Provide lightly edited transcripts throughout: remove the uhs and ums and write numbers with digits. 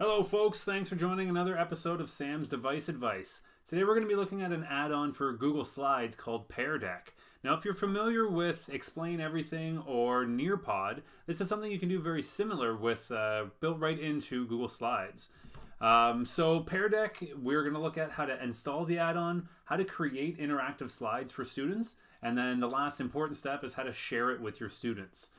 Hello folks, thanks for joining another episode of Sam's Device Advice. Today we're going to be looking at an add-on for Google Slides called Pear Deck. Now if you're familiar with Explain Everything or Nearpod, this is something you can do very similar with built right into Google Slides. So Pear Deck, we're going to look at how to install the add-on, how to create interactive slides for students, and then the last important step is how to share it with your students.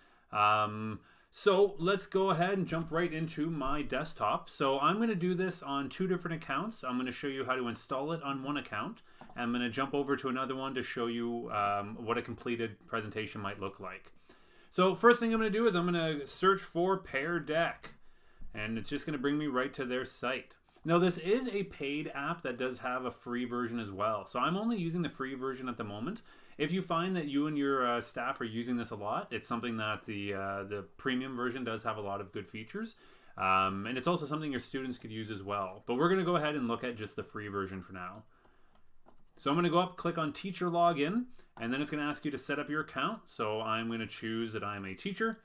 So let's go ahead and jump right into my desktop. So I'm going to do this on two different accounts. I'm going to show you how to install it on one account. I'm going to jump over to another one to show you what a completed presentation might look like. So first thing I'm going to do is I'm going to search for Pear Deck. And it's just going to bring me right to their site. Now this is a paid app that does have a free version as well. So I'm only using the free version at the moment. If you find that you and your staff are using this a lot, it's something that the premium version does have a lot of good features. And it's also something your students could use as well. But we're going to go ahead and look at just the free version for now. So I'm going to go up, click on Teacher Login, and then it's going to ask you to set up your account. So I'm going to choose that I'm a teacher.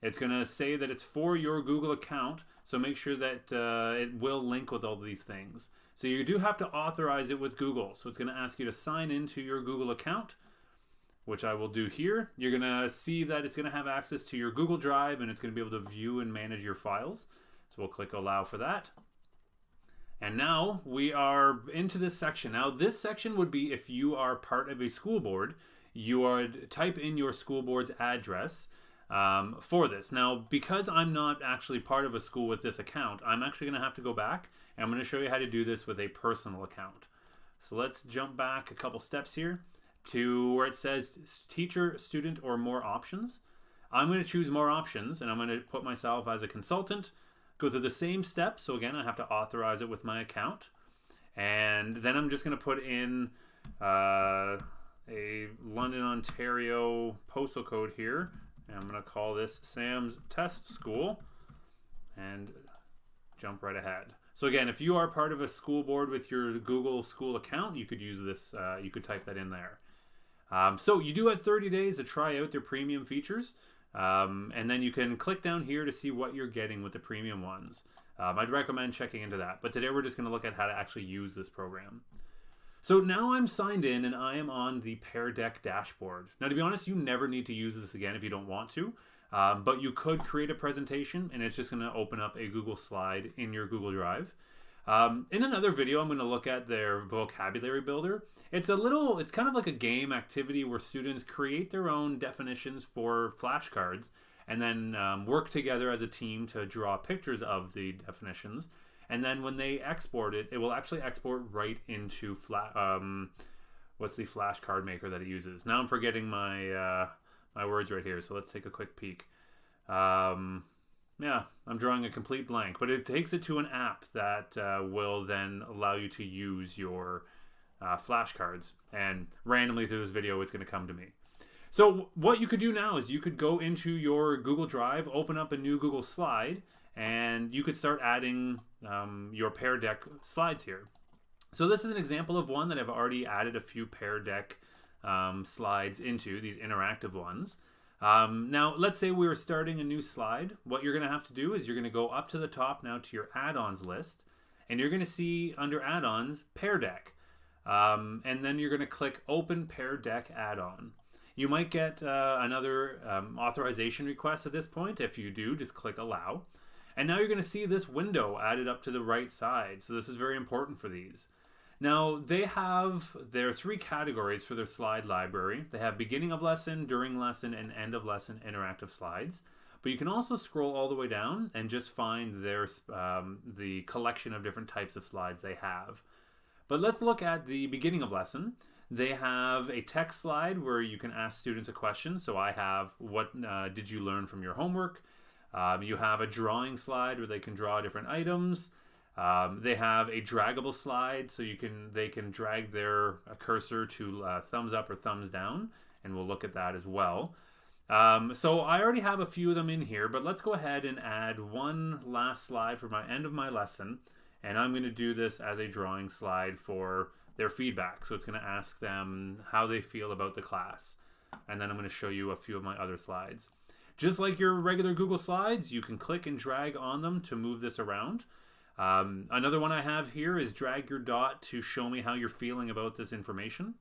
It's going to say that it's for your Google account, so make sure that it will link with all these things. So you do have to authorize it with Google. So it's going to ask you to sign into your Google account, which I will do here. You're going to see that it's going to have access to your Google Drive, and it's going to be able to view and manage your files. So we'll click Allow for that. And now we are into this section. Now this section would be if you are part of a school board, you would type in your school board's address for this. Now, because I'm not actually part of a school with this account, I'm actually going to have to go back and I'm going to show you how to do this with a personal account. So let's jump back a couple steps here to where it says teacher, student, or more options. I'm going to choose more options and I'm going to put myself as a consultant, go through the same steps. So again, I have to authorize it with my account. And then I'm just going to put in a London, Ontario postal code here. I'm going to call this Sam's Test School and jump right ahead. So again, if you are part of a school board with your Google School account, you could use this, you could type that in there. So you do have 30 days to try out their premium features. And then you can click down here to see what you're getting with the premium ones. I'd recommend checking into that. But today we're just going to look at how to actually use this program. So now I'm signed in and I am on the Pear Deck dashboard. Now to be honest, you never need to use this again if you don't want to, but you could create a presentation and it's just going to open up a Google slide in your Google Drive. In another video, I'm going to look at their vocabulary builder. It's kind of like a game activity where students create their own definitions for flashcards and then work together as a team to draw pictures of the definitions. And then when they export it, it will actually export right into what's the flashcard maker that it uses. Now I'm forgetting my my words right here, so let's take a quick peek. Yeah, I'm drawing a complete blank, but it takes it to an app that will then allow you to use your flashcards. And randomly through this video, it's going to come to me. So what you could do now is you could go into your Google Drive, open up a new Google slide, and you could start adding your Pear Deck slides here. So this is an example of one that I've already added a few Pear Deck slides into, these interactive ones. Now, let's say we were starting a new slide. What you're going to have to do is you're going to go up to the top now to your add-ons list, and you're going to see under add-ons, Pear Deck. And then you're going to click Open Pear Deck Add-on. You might get another authorization request at this point. If you do, just click Allow. And now you're going to see this window added up to the right side. So this is very important for these. Now they have their three categories for their slide library. They have beginning of lesson, during lesson, and end of lesson interactive slides. But you can also scroll all the way down and just find their the collection of different types of slides they have. But let's look at the beginning of lesson. They have a text slide where you can ask students a question. So I have, what did you learn from your homework? You have a drawing slide where they can draw different items. They have a draggable slide, so they can drag their cursor to thumbs up or thumbs down, and we'll look at that as well. So I already have a few of them in here, but let's go ahead and add one last slide for my end of my lesson, and I'm going to do this as a drawing slide for their feedback. So it's going to ask them how they feel about the class, and then I'm going to show you a few of my other slides. Just like your regular Google Slides, you can click and drag on them to move this around. Another one I have here is drag your dot to show me how you're feeling about this information.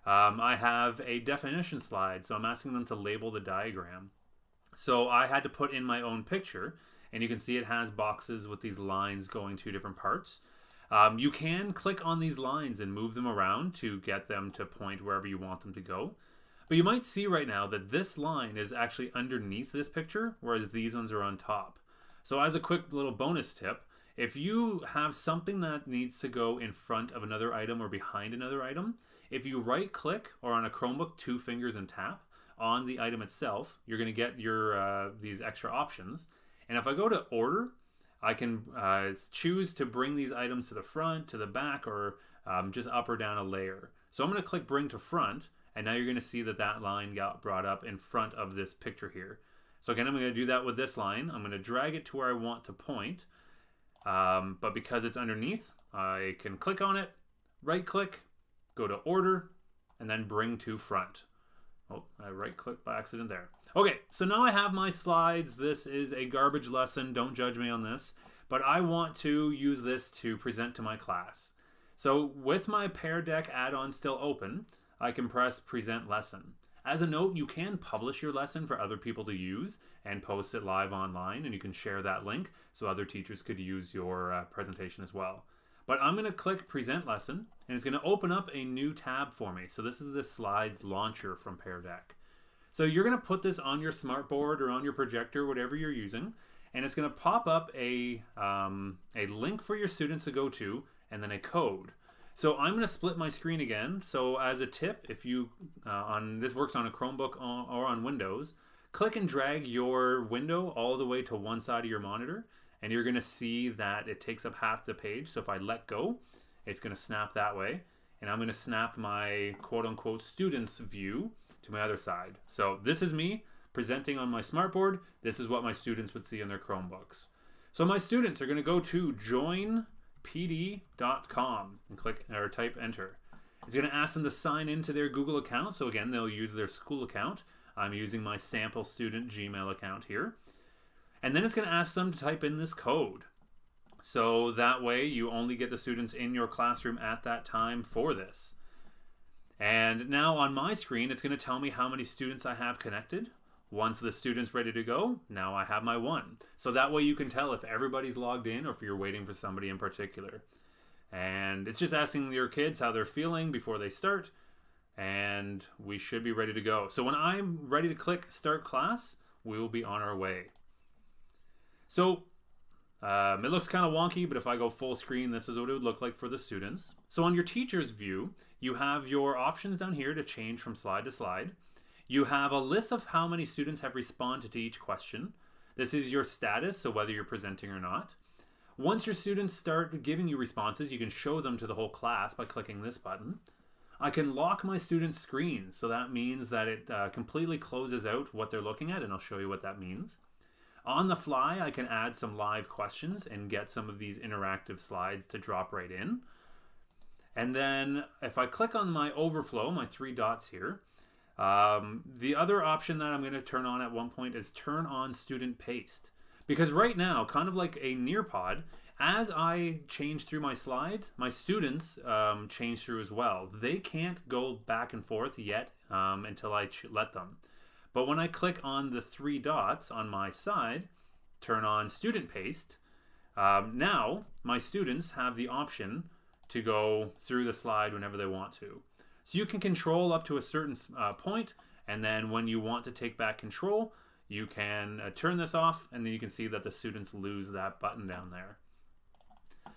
I have a definition slide, so I'm asking them to label the diagram. So I had to put in my own picture, and you can see it has boxes with these lines going to different parts. You can click on these lines and move them around to get them to point wherever you want them to go. But you might see right now that this line is actually underneath this picture, whereas these ones are on top. So as a quick little bonus tip, if you have something that needs to go in front of another item or behind another item, if you right click or on a Chromebook 2 fingers and tap on the item itself, you're going to get your these extra options. And if I go to order, I can choose to bring these items to the front, to the back, or just up or down a layer. So I'm going to click bring to front, and now you're going to see that that line got brought up in front of this picture here. So again, I'm going to do that with this line. I'm going to drag it to where I want to point. But because it's underneath, I can click on it, right click, go to order, and then bring to front. Oh, I right clicked by accident there. Okay, so now I have my slides. This is a garbage lesson. Don't judge me on this. But I want to use this to present to my class. So with my Pear Deck add-on still open, I can press present lesson. As a note, you can publish your lesson for other people to use and post it live online, and you can share that link so other teachers could use your presentation as well. But I'm going to click present lesson, and it's going to open up a new tab for me. So this is the slides launcher from Pear Deck. So you're going to put this on your smartboard or on your projector, whatever you're using, and it's going to pop up a link for your students to go to, and then a code. So I'm going to split my screen again. So as a tip, if you this works on a Chromebook or on Windows, click and drag your window all the way to one side of your monitor, and you're going to see that it takes up half the page. So if I let go, it's going to snap that way, and I'm going to snap my quote-unquote students view to my other side. So this is me presenting on my smartboard. This is what my students would see on their Chromebooks. So my students are going to go to joinpd.com and click or type enter. It's going to ask them to sign into their Google account. So again, they'll use their school account. I'm using my sample student Gmail account here. And then it's going to ask them to type in this code. So that way you only get the students in your classroom at that time for this. And now on my screen, it's going to tell me how many students I have connected. Once the student's ready to go, now I have my one. So that way you can tell if everybody's logged in or if you're waiting for somebody in particular. And it's just asking your kids how they're feeling before they start. And we should be ready to go. So when I'm ready to click start class, we will be on our way. So it looks kind of wonky, but if I go full screen, this is what it would look like for the students. So on your teacher's view, you have your options down here to change from slide to slide. You have a list of how many students have responded to each question. This is your status, so whether you're presenting or not. Once your students start giving you responses, you can show them to the whole class by clicking this button. I can lock my students' screens, so that means that it completely closes out what they're looking at, and I'll show you what that means. On the fly, I can add some live questions and get some of these interactive slides to drop right in. And then if I click on my overflow, my three dots here, the other option that I'm going to turn on at one point is turn on student paste. Because right now, kind of like a Nearpod, as I change through my slides, my students change through as well. They can't go back and forth yet until I let them. But when I click on the three dots on my side, turn on student paste, now my students have the option to go through the slide whenever they want to. So you can control up to a certain point, and then when you want to take back control, you can turn this off, and then you can see that the students lose that button down there.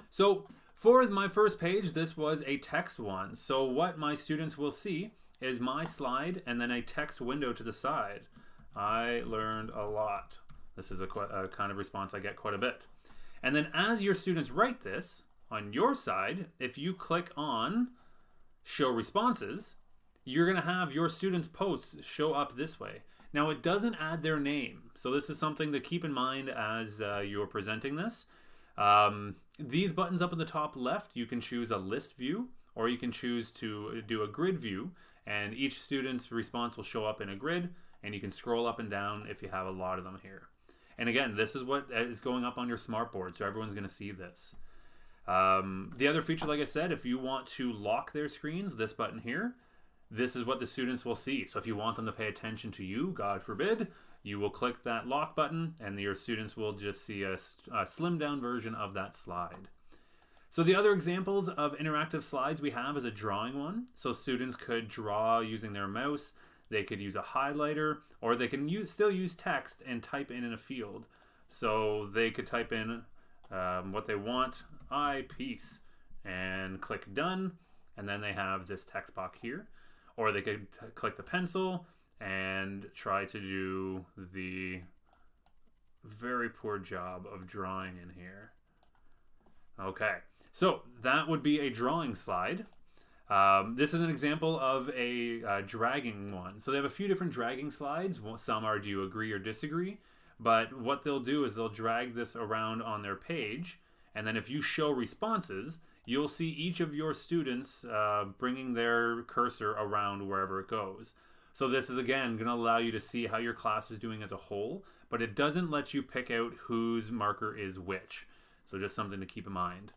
So for my first page, this was a text one. So what my students will see is my slide and then a text window to the side. I learned a lot. This is a kind of response I get quite a bit. And then as your students write this, on your side, if you click on show responses, you're going to have your students' posts show up this way. Now it doesn't add their name, so this is something to keep in mind as you're presenting this. These buttons up in the top left, you can choose a list view, or you can choose to do a grid view, and each student's response will show up in a grid, and you can scroll up and down if you have a lot of them here. And again, this is what is going up on your smartboard, so everyone's going to see this. The other feature, like I said, if you want to lock their screens, this button here, this is what the students will see. So if you want them to pay attention to you, God forbid, you will click that lock button and your students will just see a slimmed down version of that slide. So the other examples of interactive slides we have is a drawing one. So students could draw using their mouse, they could use a highlighter, or they can still use text and type in a field. So they could type in what they want, peace, and click done, and then they have this text box here. Or they could click the pencil and try to do the very poor job of drawing in here. Okay, so that would be a drawing slide. This is an example of a dragging one. So they have a few different dragging slides. Some are do you agree or disagree? But what they'll do is they'll drag this around on their page, and then if you show responses, you'll see each of your students bringing their cursor around wherever it goes. So this is, again, going to allow you to see how your class is doing as a whole, but it doesn't let you pick out whose marker is which. So just something to keep in mind.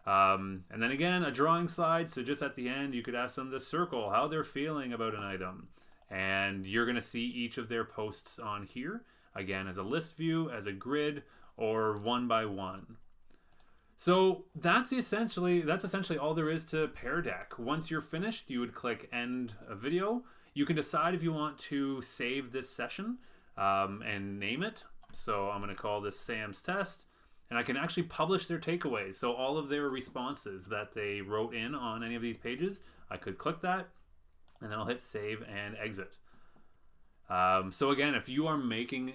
And then again, a drawing slide. So just at the end, you could ask them to circle how they're feeling about an item. And you're going to see each of their posts on here, again, as a list view, as a grid, or one by one. So that's essentially all there is to Pear Deck. Once you're finished, you would click end a video. You can decide if you want to save this session and name it. So I'm going to call this Sam's test, and I can actually publish their takeaways. So all of their responses that they wrote in on any of these pages, I could click that, and then I'll hit save and exit. So again, if you are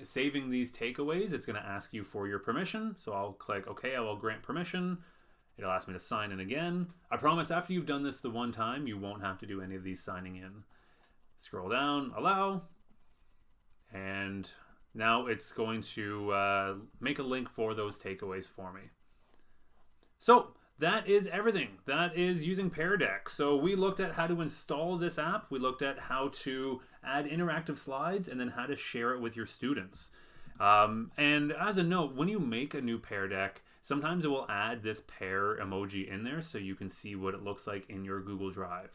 saving these takeaways, it's going to ask you for your permission. So I'll click OK, I will grant permission. It'll ask me to sign in again. I promise after you've done this the one time, you won't have to do any of these signing in. Scroll down, allow, and now it's going to make a link for those takeaways for me. So that is everything. That is using Pear Deck. So we looked at how to install this app. We looked at how to add interactive slides and then how to share it with your students. And as a note, when you make a new Pear Deck, sometimes it will add this pear emoji in there so you can see what it looks like in your Google Drive.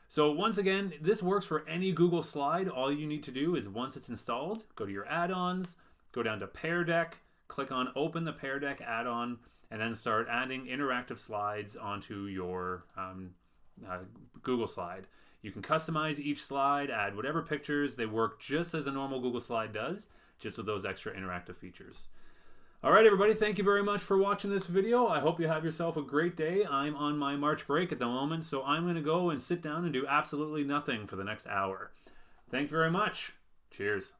So once again, this works for any Google slide. All you need to do is once it's installed, go to your add-ons, go down to Pear Deck, click on open the Pear Deck add-on, and then start adding interactive slides onto your Google slide. You can customize each slide, add whatever pictures. They work just as a normal Google slide does, just with those extra interactive features. All right, everybody, thank you very much for watching this video. I hope you have yourself a great day. I'm on my March break at the moment, so I'm going to go and sit down and do absolutely nothing for the next hour. Thank you very much. Cheers.